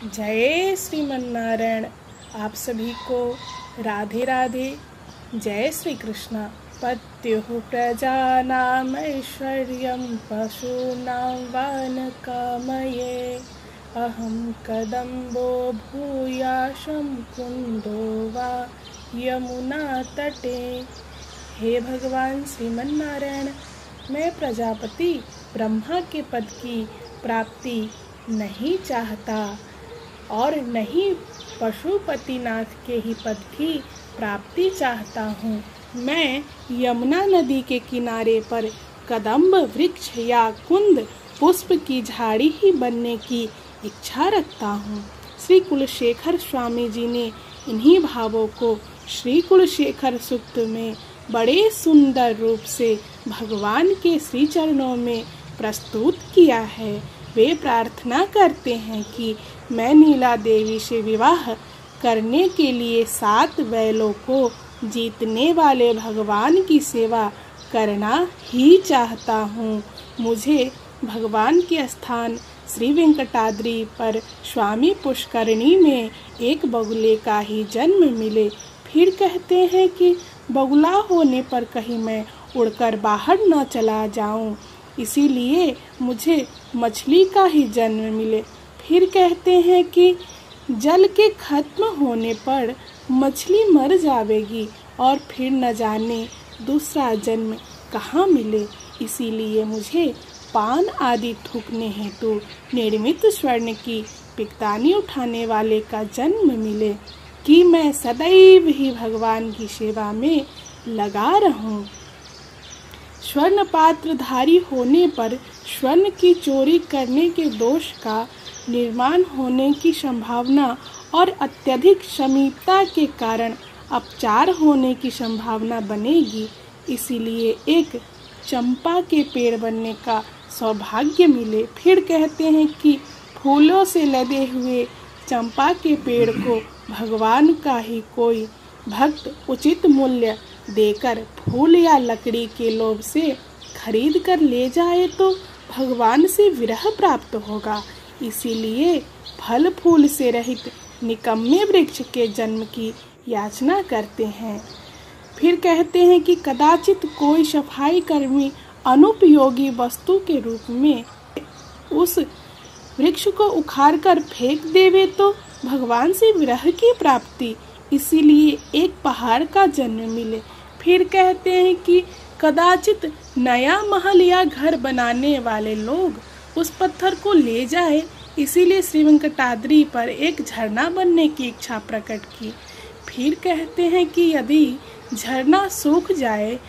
जय श्रीमन्नारायण। आप सभी को राधे राधे। जय श्री कृष्ण। पत्युः प्रजानाम् ऐश्वर्यं पशूनां वनकामये अहं कदम्बो भूयाशं कुन्दो वा यमुना तटे। हे भगवान श्रीमन्नारायण, मैं प्रजापति ब्रह्मा के पद की प्राप्ति नहीं चाहता और नहीं पशुपतिनाथ के ही पद की प्राप्ति चाहता हूँ। मैं यमुना नदी के किनारे पर कदम्ब वृक्ष या कुंद पुष्प की झाड़ी ही बनने की इच्छा रखता हूँ। श्री कुलशेखर स्वामी जी ने इन्हीं भावों को श्री कुलशेखर सूक्त में बड़े सुंदर रूप से भगवान के श्री चरणों में प्रस्तुत किया है। वे प्रार्थना करते हैं कि मैं नीला देवी से विवाह करने के लिए 7 बैलों को जीतने वाले भगवान की सेवा करना ही चाहता हूँ। मुझे भगवान के स्थान श्री वेंकटाद्रि पर स्वामी पुष्करणी में एक बगुले का ही जन्म मिले। फिर कहते हैं कि बगुला होने पर कहीं मैं उड़कर बाहर न चला जाऊं, इसीलिए मुझे मछली का ही जन्म मिले। फिर कहते हैं कि जल के खत्म होने पर मछली मर जाएगी और फिर न जाने दूसरा जन्म कहाँ मिले, इसीलिए मुझे पान आदि थूकने हेतु निर्मित स्वर्ण की पिकतानी उठाने वाले का जन्म मिले कि मैं सदैव ही भगवान की सेवा में लगा रहूं। स्वर्ण पात्रधारी होने पर स्वर्ण की चोरी करने के दोष का निर्माण होने की संभावना और अत्यधिक समीपता के कारण अपचार होने की संभावना बनेगी, इसीलिए एक चंपा के पेड़ बनने का सौभाग्य मिले। फिर कहते हैं कि फूलों से लदे हुए चंपा के पेड़ को भगवान का ही कोई भक्त उचित मूल्य देकर फूल या लकड़ी के लोभ से खरीद कर ले जाए तो भगवान से विरह प्राप्त होगा, इसीलिए फल फूल से रहित निकम्मे वृक्ष के जन्म की याचना करते हैं। फिर कहते हैं कि कदाचित कोई सफाई कर्मी अनुपयोगी वस्तु के रूप में उस वृक्ष को उखाड़ कर फेंक देवे तो भगवान से विरह की प्राप्ति, इसीलिए एक पहाड़ का जन्म मिले। फिर कहते हैं कि कदाचित नया महल या घर बनाने वाले लोग उस पत्थर को ले जाए, इसीलिए श्री वेंकटाद्रि पर एक झरना बनने की इच्छा प्रकट की। फिर कहते हैं कि यदि झरना सूख जाए,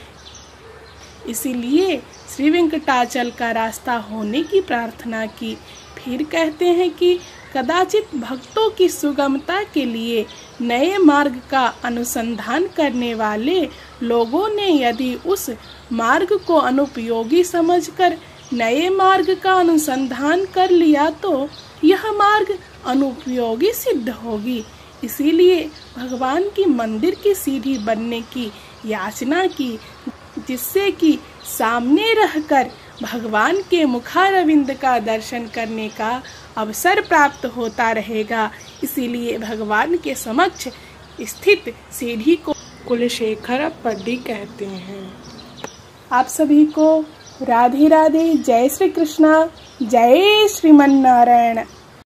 इसीलिए श्री वेंकटाचल का रास्ता होने की प्रार्थना की। फिर कहते हैं कि कदाचित भक्तों की सुगमता के लिए नए मार्ग का अनुसंधान करने वाले लोगों ने यदि उस मार्ग को अनुपयोगी समझकर नए मार्ग का अनुसंधान कर लिया तो यह मार्ग अनुपयोगी सिद्ध होगी, इसीलिए भगवान की मंदिर की सीढ़ी बनने की याचना की, जिससे कि सामने रहकर भगवान के मुखारविंद का दर्शन करने का अवसर प्राप्त होता रहेगा, इसीलिए भगवान के समक्ष स्थित सीढ़ी को कुलशेखर पड्डी कहते हैं। आप सभी को राधे राधे। जय श्री कृष्णा। जय श्रीमन्नारायण।